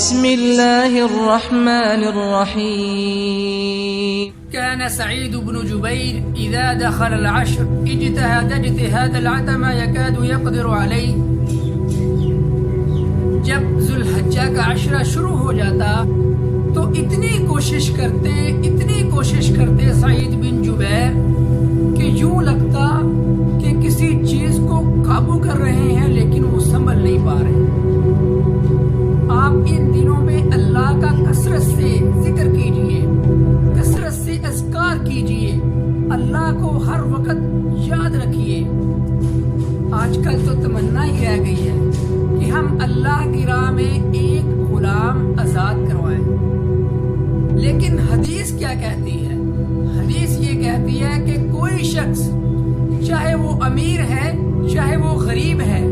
بسم الله الرحمن الرحيم. كان سعيد بن جبير إذا دخل العشر اجتهد اجتهاد العتم يكاد يقدر عليه. جب ذوالحجہ کا عشرہ شروع ہو جاتا تو اتنی کوشش کرتے سعید بن جبیر کہ یوں لگتا کہ کسی چیز کو قابو کر رہے ہیں لیکن وہ سنبھل نہیں پا رہے. آپ ان دنوں میں اللہ کا کثرت سے ذکر کیجئے، کثرت سے اذکار کیجئے، اللہ کو ہر وقت یاد رکھیے. آج کل تو تمنا ہی رہ گئی ہے کہ ہم اللہ کی راہ میں ایک غلام آزاد کروائیں. لیکن حدیث کیا کہتی ہے؟ حدیث یہ کہتی ہے کہ کوئی شخص چاہے وہ امیر ہے، چاہے وہ غریب ہے،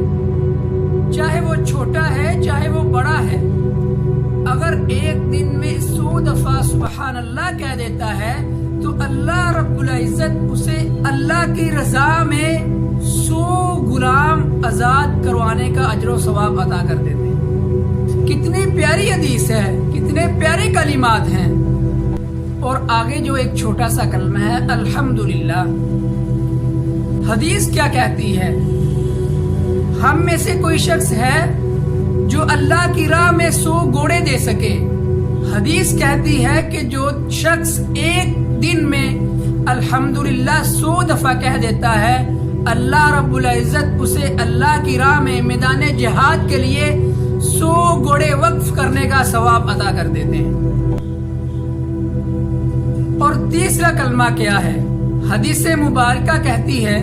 چاہے وہ چھوٹا ہے، چاہے وہ بڑا ہے، اگر ایک دن میں 100 دفعہ سبحان اللہ کہہ دیتا ہے تو اللہ رب العزت اسے اللہ کی رضا میں 100 غلام آزاد کروانے کا اجر و ثواب عطا کر دیتے ہیں. کتنی پیاری حدیث ہے، کتنے پیارے کلمات ہیں. اور آگے جو ایک چھوٹا سا کلمہ ہے الحمدللہ. حدیث کیا کہتی ہے؟ ہم میں سے کوئی شخص ہے جو اللہ کی راہ میں 100 گھوڑے دے سکے. حدیث کہتی ہے کہ جو شخص ایک دن میں الحمدللہ 100 دفعہ کہہ دیتا ہے، اللہ رب العزت اسے اللہ کی راہ میں میدان جہاد کے لیے 100 گھوڑے وقف کرنے کا ثواب عطا کر دیتے ہیں. اور تیسرا کلمہ کیا ہے؟ حدیث مبارکہ کہتی ہے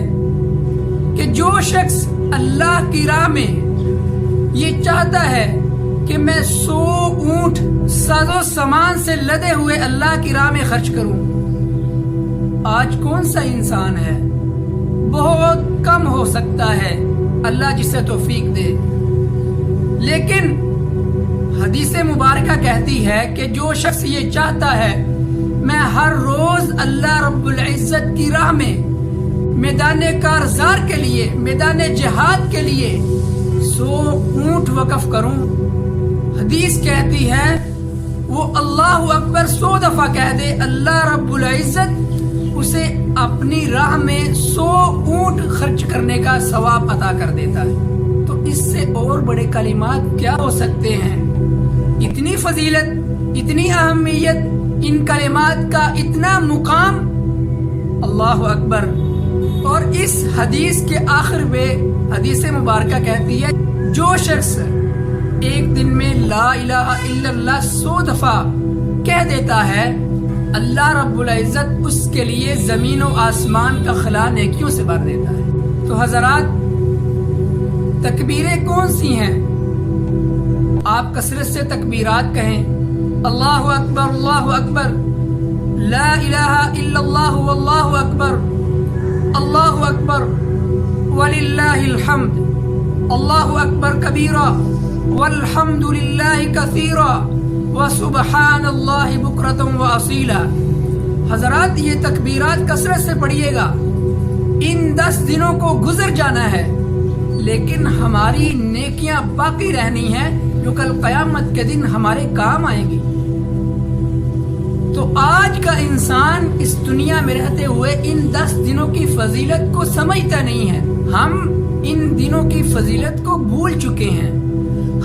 کہ جو شخص اللہ کی راہ میں یہ چاہتا ہے کہ میں 100 اونٹ ساز و سامان سے لدے ہوئے اللہ کی راہ میں خرچ کروں. آج کون سا انسان ہے؟ بہت کم ہو سکتا ہے، اللہ جسے توفیق دے. لیکن حدیث مبارکہ کہتی ہے کہ جو شخص یہ چاہتا ہے میں ہر روز اللہ رب العزت کی راہ میں میدان کارزار کے لیے، میدان جہاد کے لیے 100 اونٹ وقف کروں، حدیث کہتی ہے وہ اللہ اکبر 100 دفعہ کہہ دے، اللہ رب العزت اسے اپنی راہ میں 100 اونٹ خرچ کرنے کا ثواب عطا کر دیتا ہے. تو اس سے اور بڑے کلمات کیا ہو سکتے ہیں؟ اتنی فضیلت، اتنی اہمیت، ان کلمات کا اتنا مقام، اللہ اکبر. اور اس حدیث کے آخر میں حدیث مبارکہ کہتی ہے جو شخص ایک دن میں لا الہ الا اللہ 100 دفعہ کہہ دیتا ہے، اللہ رب العزت اس کے لیے زمین و آسمان کا خلا نیکیوں سے بھر دیتا ہے. تو حضرات، تکبیریں کون سی ہیں؟ آپ کثرت سے تکبیرات کہیں، اللہ اکبر، اللہ اکبر، لا الہ الا اللہ واللہ اکبر، اللہ اکبر وللہ الحمد، اللہ اکبر کبیرا والحمد للہ کثیرا وسبحان اللہ بکرۃ واصیلا. حضرات، یہ تکبیرات کثرت سے پڑھیے گا. ان 10 دنوں کو گزر جانا ہے لیکن ہماری نیکیاں باقی رہنی ہیں جو کل قیامت کے دن ہمارے کام آئیں گی. تو آج کا انسان اس دنیا میں رہتے ہوئے ان 10 دنوں کی فضیلت کو سمجھتا نہیں ہے. ہم ان دنوں کی فضیلت کو بھول چکے ہیں.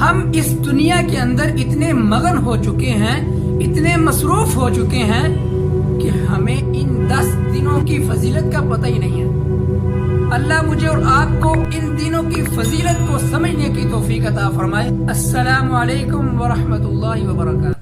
ہم اس دنیا کے اندر اتنے مگن ہو چکے ہیں، اتنے مصروف ہو چکے ہیں کہ ہمیں ان 10 دنوں کی فضیلت کا پتہ ہی نہیں ہے. اللہ مجھے اور آپ کو ان دنوں کی فضیلت کو سمجھنے کی توفیق عطا فرمائے. السلام علیکم ورحمۃ اللہ وبرکاتہ.